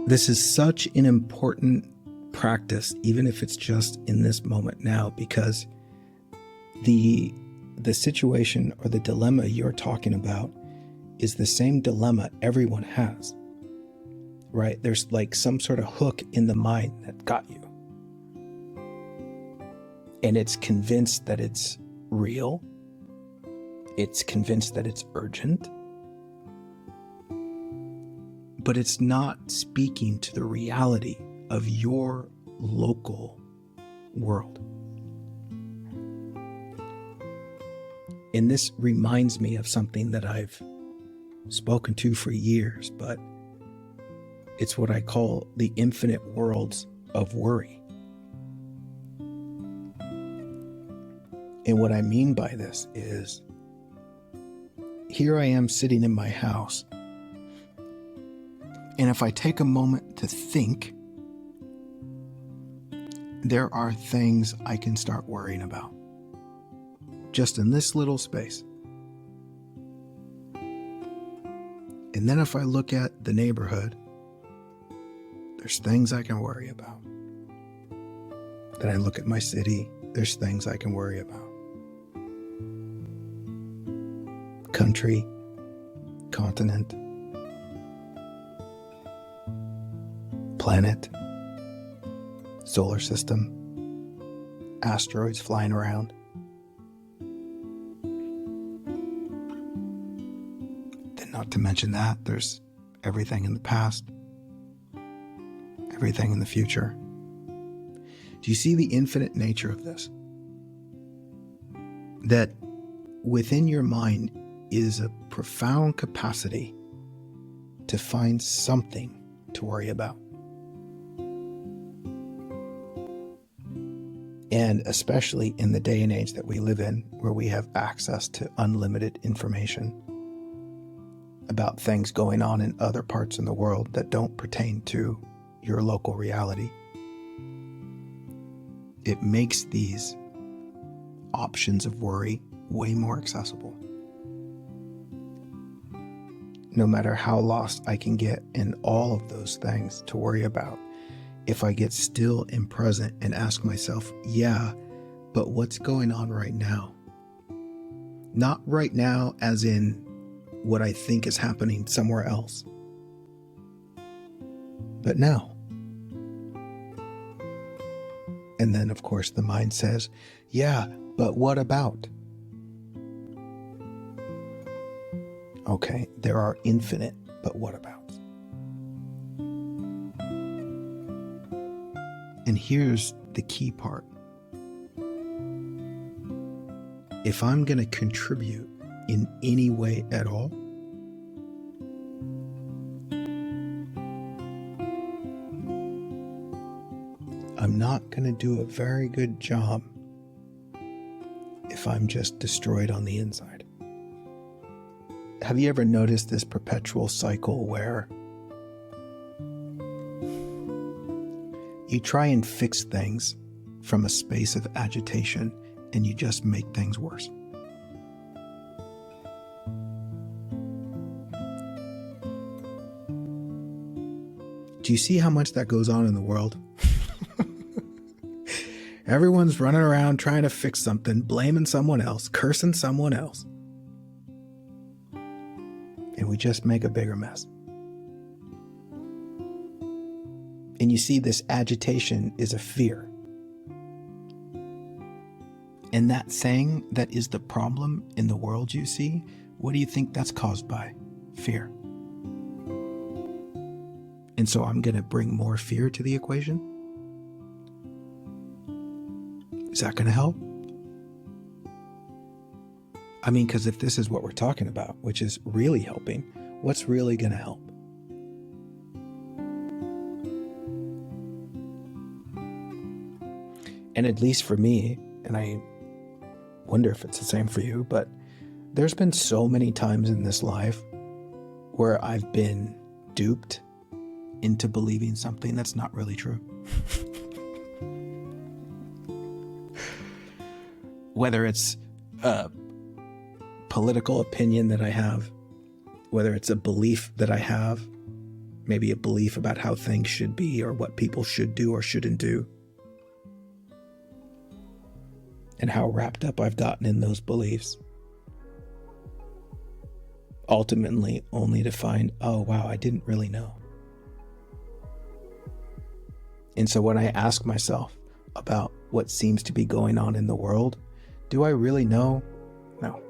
This is such an important practice, even if it's just in this moment now, because the situation or the dilemma you're talking about is the same dilemma everyone has, right? There's like some sort of hook in the mind that got you. And it's convinced that it's real. It's convinced that it's urgent. But it's not speaking to the reality of your local world. And this reminds me of something that I've spoken to for years, but it's what I call the infinite worlds of worry. And what I mean by this is, here I am sitting in my house, and if I take a moment to think, there are things I can start worrying about, just in this little space. And then if I look at the neighborhood, there's things I can worry about. Then I look at my city, there's things I can worry about. Country, continent, planet, solar system, asteroids flying around. Then not to mention that, there's everything in the past, everything in the future. Do you see the infinite nature of this? That within your mind is a profound capacity to find something to worry about. And especially in the day and age that we live in, where we have access to unlimited information about things going on in other parts in the world that don't pertain to your local reality, it makes these options of worry way more accessible. No matter how lost I can get in all of those things to worry about, if I get still and present and ask myself, yeah, but what's going on right now? Not right now as in what I think is happening somewhere else, but now. And then, of course, the mind says, yeah, but what about? Okay, there are infinite but what abouts. And here's the key part. If I'm going to contribute in any way at all, I'm not going to do a very good job if I'm just destroyed on the inside. Have you ever noticed this perpetual cycle where you try and fix things from a space of agitation and you just make things worse? Do you see how much that goes on in the world? Everyone's running around trying to fix something, blaming someone else, cursing someone else. And we just make a bigger mess. And you see, this agitation is a fear. And that thing that is the problem in the world you see, what do you think that's caused by? Fear. And so I'm going to bring more fear to the equation? Is that going to help? I mean, because if this is what we're talking about, which is really helping, what's really going to help? And at least for me, and I wonder if it's the same for you, but there's been so many times in this life where I've been duped into believing something that's not really true. Whether it's a political opinion that I have, whether it's a belief that I have, maybe a belief about how things should be or what people should do or shouldn't do. And how wrapped up I've gotten in those beliefs. Ultimately, only to find, oh wow, I didn't really know. And so when I ask myself about what seems to be going on in the world, do I really know? No.